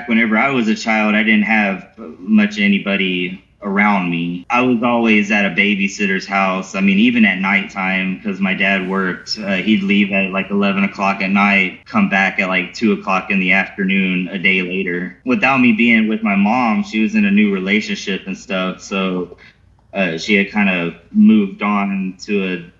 back whenever I was a child, I didn't have much anybody around me. I was always at a babysitter's house. I mean, even at nighttime, because my dad worked, he'd leave at like 11 o'clock at night, come back at like 2 o'clock in the afternoon a day later. Without me being with my mom, she was in a new relationship and stuff. So she had kind of moved on to a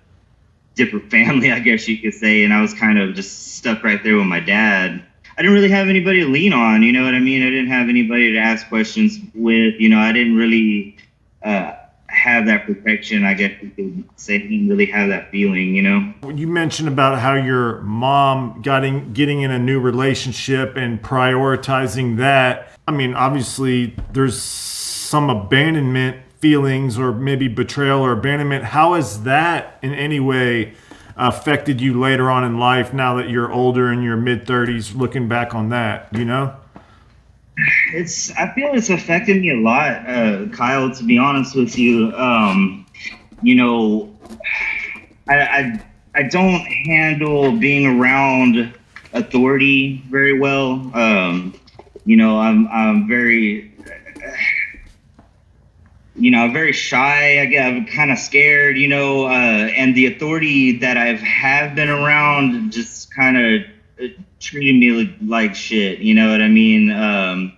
different family, I guess you could say. And I was kind of just stuck right there with my dad. I didn't really have anybody to lean on, you know what I mean? I didn't have anybody to ask questions with, you know, I didn't really have that protection, I guess you could say. I didn't really have that feeling, you know? You mentioned about how your mom getting in a new relationship and prioritizing that. I mean, obviously there's some abandonment feelings or maybe betrayal or abandonment. How has that in any way affected you later on in life now that you're older in your mid-30s, looking back on that, you know? I feel it's affected me a lot, Kyle, to be honest with you. You know, I don't handle being around authority very well. You know, I'm very very shy. I'm kind of scared, you know, and the authority that have been around just kind of treated me like shit. You know what I mean?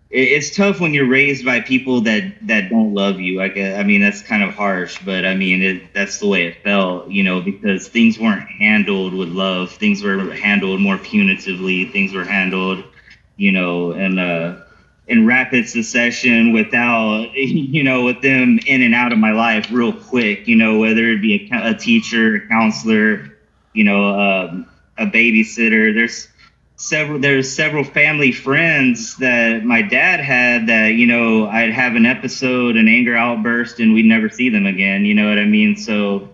It's tough when you're raised by people that don't love you. I mean, that's kind of harsh, but I mean, that's the way it felt, you know, because things weren't handled with love. Things were handled more punitively. Things were handled, you know, in rapid succession without, you know, with them in and out of my life real quick, you know, whether it be a teacher, a counselor, you know, a babysitter. There's several family friends that my dad had that, you know, I'd have an episode, an anger outburst, and we'd never see them again. You know what I mean? So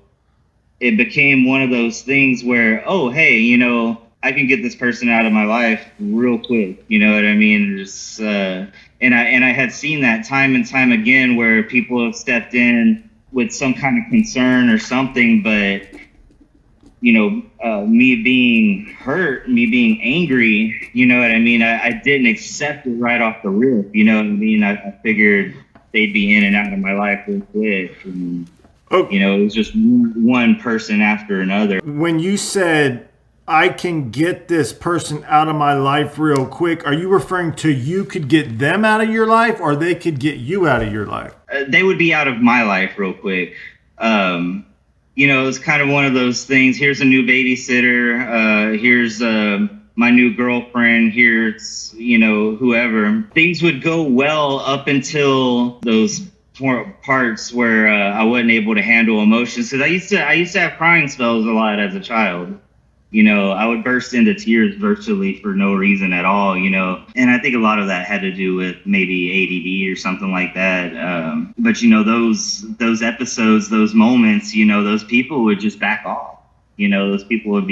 it became one of those things where, oh, hey, you know, I can get this person out of my life real quick. You know what I mean? Just, and I had seen that time and time again where people have stepped in with some kind of concern or something, but you know, me being hurt, me being angry, you know what I mean? I didn't accept it right off the rip. You know what I mean? I figured they'd be in and out of my life real quick. And, you know, it was just one person after another. When you said, I can get this person out of my life real quick, are you referring to you could get them out of your life or they could get you out of your life? They would be out of my life real quick. You know, it's kind of one of those things. Here's a new babysitter. Here's my new girlfriend. Here's, you know, whoever. Things would go well up until those parts where I wasn't able to handle emotions. Because I used to have crying spells a lot as a child. You know, I would burst into tears virtually for no reason at all, you know. And I think a lot of that had to do with maybe ADD or something like that. But, you know, those episodes, those moments, you know, those people would just back off. You know, those people would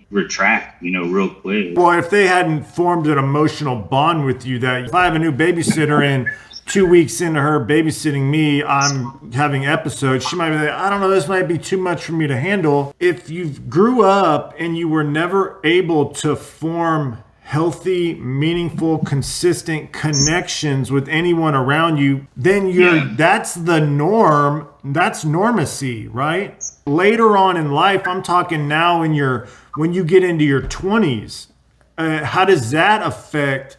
retract, you know, real quick. Well, if they hadn't formed an emotional bond with you, that if I have a new babysitter and 2 weeks into her babysitting me, I'm having episodes, she might be like, I don't know, this might be too much for me to handle. If you grew up and you were never able to form healthy, meaningful, consistent connections with anyone around you, then that's the norm. That's normacy, right? Later on in life, I'm talking now when you get into your 20s, how does that affect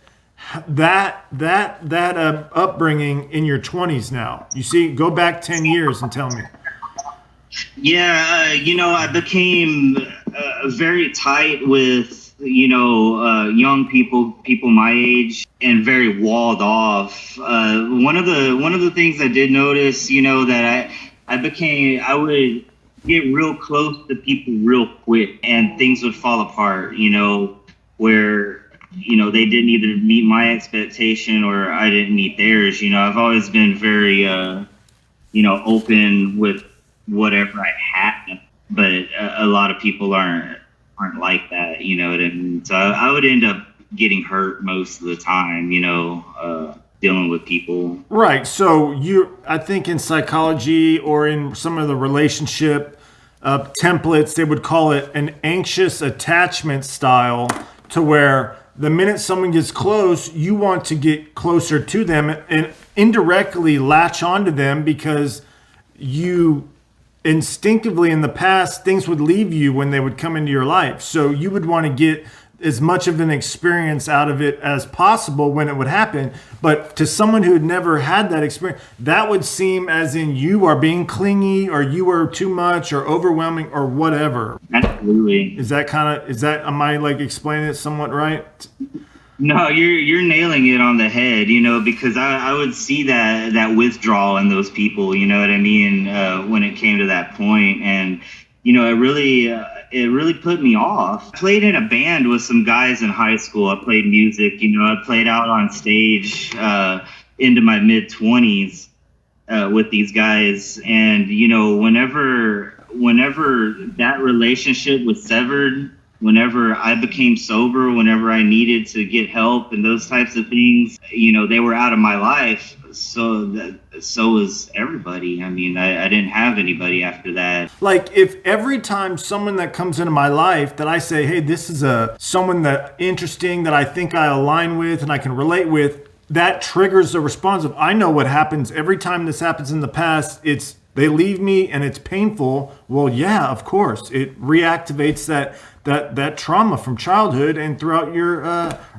that upbringing in your 20s now? You see, go back 10 years and tell me. Yeah, you know, I became very tight with, you know, young people my age, and very walled off. One of the things I did notice, you know, that I would get real close to people real quick, and things would fall apart, you know, where, you know, they didn't either meet my expectation or I didn't meet theirs. You know, I've always been very, you know, open with whatever I have, but a lot of people aren't like that, you know what I mean? So I would end up getting hurt most of the time, you know, dealing with people. Right. So I think in psychology or in some of the relationship templates, they would call it an anxious attachment style, to where the minute someone gets close, you want to get closer to them and indirectly latch onto them because you instinctively in the past, things would leave you when they would come into your life. So you would want to get as much of an experience out of it as possible when it would happen. But to someone who had never had that experience, that would seem as in you are being clingy or you are too much or overwhelming or whatever. Absolutely. Am I like explaining it somewhat right? No, you're nailing it on the head, because I would see that withdrawal in those people, you know what I mean, when it came to that point. And, it really put me off. I played in a band with some guys in high school. I played music, I played out on stage into my mid-20s with these guys. And, whenever that relationship was severed, whenever I became sober, whenever I needed to get help and those types of things, they were out of my life. So was everybody. I mean, I didn't have anybody after that. Like if every time someone that comes into my life that I say, hey, this is someone that interesting that I think I align with and I can relate with, that triggers the response of, I know what happens every time this happens in the past. They leave me and it's painful. Well, yeah, of course. It reactivates that trauma from childhood and throughout your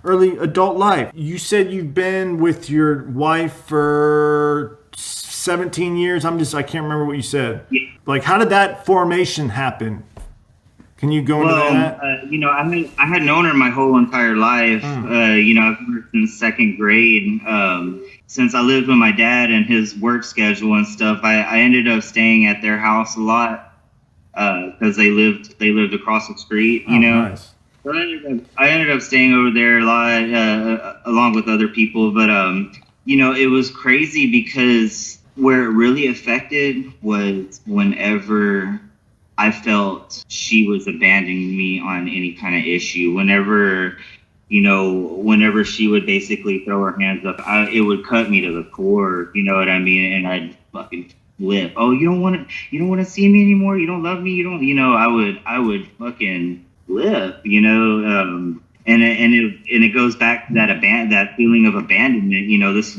early adult life. You said you've been with your wife for 17 years. I can't remember what you said. Yeah. Like, how did that formation happen? Can you go into that? I had known her my whole entire life. I've known her since second grade. Since I lived with my dad and his work schedule and stuff, I ended up staying at their house a lot because they lived across the street. Nice. So I ended up staying over there a lot along with other people. But it was crazy because where it really affected was whenever I felt she was abandoning me on any kind of issue. Whenever she would basically throw her hands up, it would cut me to the core. You know what I mean? And I'd fucking flip. Oh, you don't want to see me anymore? You don't love me? You don't? I would fucking flip. And it goes back to that feeling of abandonment.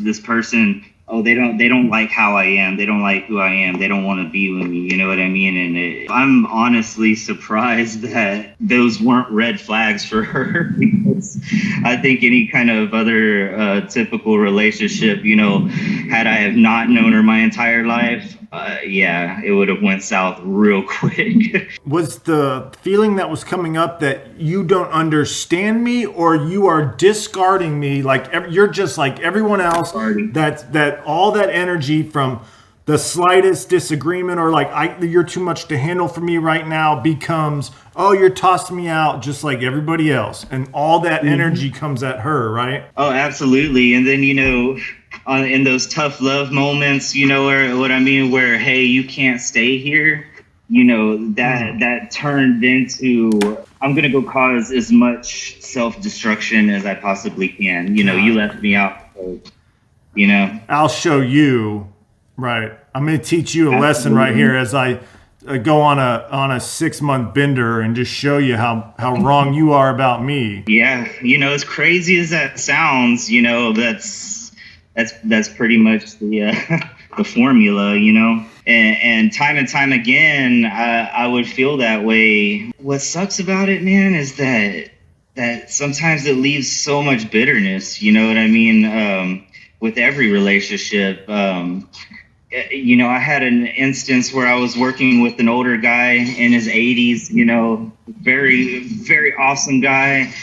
This person. Oh, they don't like how I am. They don't like who I am. They don't want to be with me. You know what I mean? And I'm honestly surprised that those weren't red flags for her because I think any kind of other typical relationship, had I have not known her my entire life, it would have went south real quick. Was the feeling that was coming up that you don't understand me or you are discarding me? Like you're just like everyone else. That all that energy from the slightest disagreement or like you're too much to handle for me right now becomes, oh, you're tossing me out just like everybody else. And all that energy comes at her, right? Oh, absolutely. And then, in those tough love moments, where, hey, you can't stay here, that turned into, I'm going to go cause as much self-destruction as I possibly can. You left me out. I'll show you. Right. I'm going to teach you a lesson right here as I go on a 6-month bender and just show you how wrong you are about me. Yeah. As crazy as that sounds, that's pretty much the formula, and time again, I would feel that way. What sucks about it, man, is that sometimes it leaves so much bitterness, you know what I mean? With every relationship, I had an instance where I was working with an older guy in his 80s, very, very awesome guy.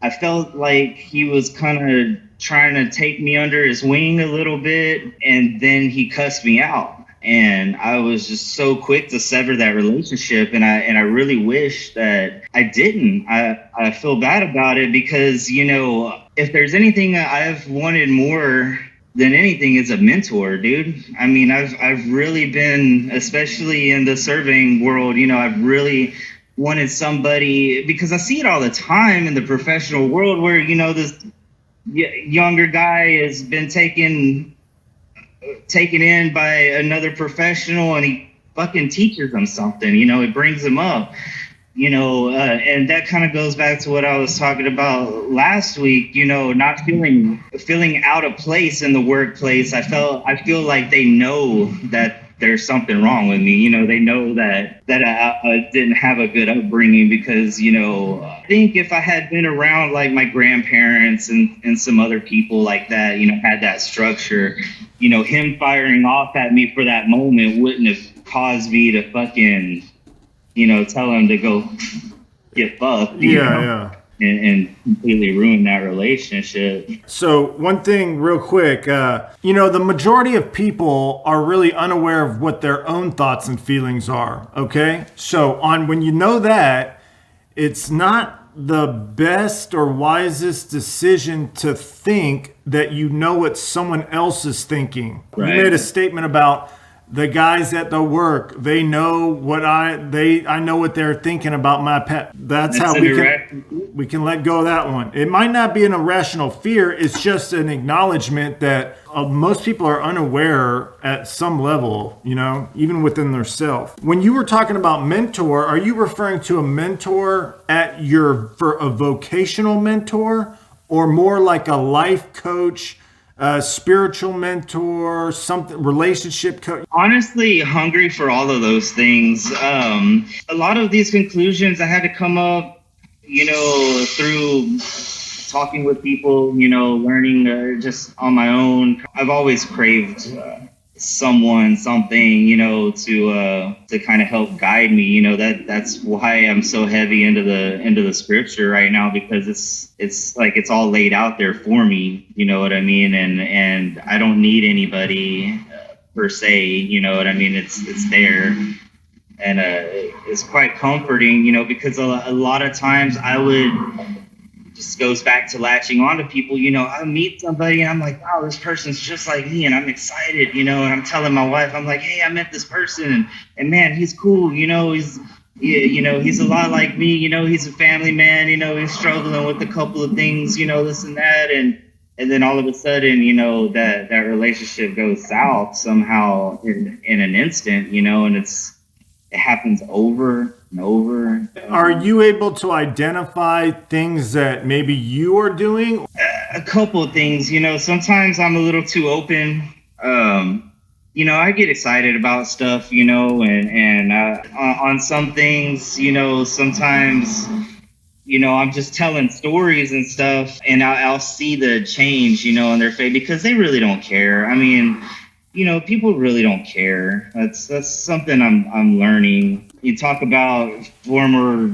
I felt like he was kind of trying to take me under his wing a little bit, and then he cussed me out. And I was just so quick to sever that relationship, and I really wish that I didn't. I feel bad about it because, if there's anything I've wanted more than anything is a mentor, dude. I mean, I've really been, especially in the surveying world, I've really wanted somebody, because I see it all the time in the professional world where, this younger guy has been taken in by another professional and he fucking teaches them something, it brings them up. And that kind of goes back to what I was talking about last week, not feeling out of place in the workplace. I feel like they know that there's something wrong with me. They know that I didn't have a good upbringing because, I think if I had been around like my grandparents and some other people like that, had that structure, him firing off at me for that moment wouldn't have caused me to fucking, tell him to go get fucked, Yeah. and completely ruin that relationship. So one thing real quick, the majority of people are really unaware of what their own thoughts and feelings are. Okay. So when you know that, it's not the best or wisest decision to think that you know what someone else is thinking. Right. You made a statement about the guys at the work, they know what I know what they're thinking about my pet. That's how we can let go of that one. It might not be an irrational fear. It's just an acknowledgement that most people are unaware at some level, even within their self. When you were talking about mentor, are you referring to a mentor for a vocational mentor, or more like a life coach, spiritual mentor, something, relationship coach? Honestly, hungry for all of those things. A lot of these conclusions I had to come up, through talking with people, learning just on my own. I've always craved something, to kind of help guide me. That's why I'm so heavy into the scripture right now, because it's like it's all laid out there for me. You know what I mean? And I don't need anybody per se. You know what I mean? It's there. And it's quite comforting, because a lot of times I would, just goes back to latching on to people. I meet somebody and I'm like, wow, this person's just like me, and I'm excited, and I'm telling my wife, I'm like, hey, I met this person, and man, he's cool, he's a lot like me, he's a family man, he's struggling with a couple of things, this and that, and then all of a sudden, that relationship goes south somehow in an instant, and it happens over and over. Are you able to identify things that maybe you are doing? A couple of things, sometimes I'm a little too open. I get excited about stuff, and on some things, sometimes, I'm just telling stories and stuff, and I'll see the change, in their face, because they really don't care. I mean, people really don't care. That's something I'm learning. You talk about former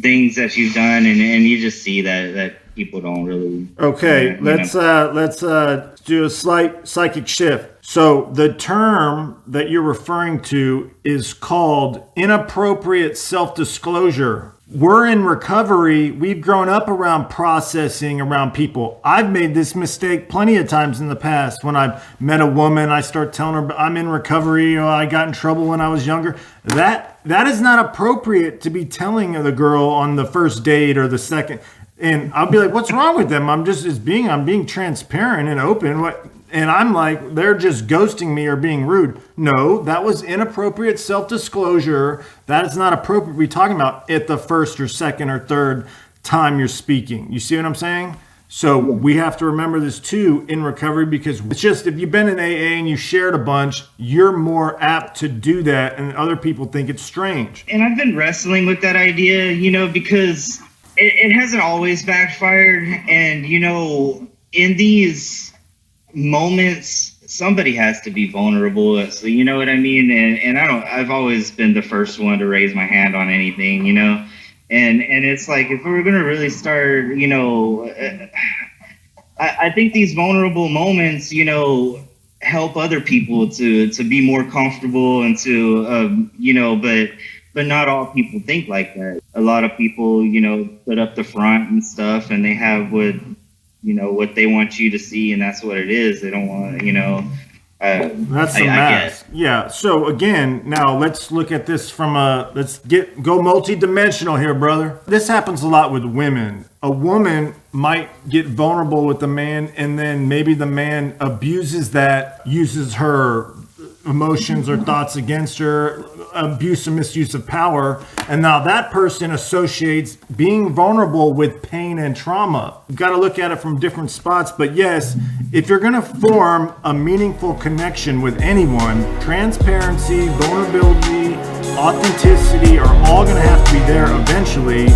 things that you've done, and you just see that people don't really. Okay, let's do a slight psychic shift. So the term that you're referring to is called inappropriate self-disclosure. We're in recovery. We've grown up around processing around people. I've made this mistake plenty of times in the past. When I've met a woman, I start telling her I'm in recovery, I got in trouble when I was younger. That is not appropriate to be telling the girl on the first date or the second. And I'll be like, what's wrong with them? I'm being transparent and open. And I'm like, they're just ghosting me or being rude. No, that was inappropriate self-disclosure. That is not appropriate to be talking about at the first or second or third time you're speaking. You see what I'm saying? So we have to remember this too in recovery, because it's just, if you've been in AA and you shared a bunch, you're more apt to do that, and other people think it's strange. And I've been wrestling with that idea, because it hasn't always backfired. And, in these moments, somebody has to be vulnerable. So, you know what I mean? And I've always been the first one to raise my hand on anything, And it's like, if we're going to really start, I think these vulnerable moments, help other people to be more comfortable and to, but not all people think like that. A lot of people, put up the front and stuff, and they have what they want you to see, and that's what it is. They don't want, that's the mask. Yeah. So again, now let's look at this from go multi-dimensional here, brother. This happens a lot with women. A woman might get vulnerable with a man, and then maybe the man abuses that, uses her emotions or thoughts against her, abuse or misuse of power. And now that person associates being vulnerable with pain and trauma. You've got to look at it from different spots. But yes, if you're going to form a meaningful connection with anyone, transparency, vulnerability, authenticity are all going to have to be there eventually.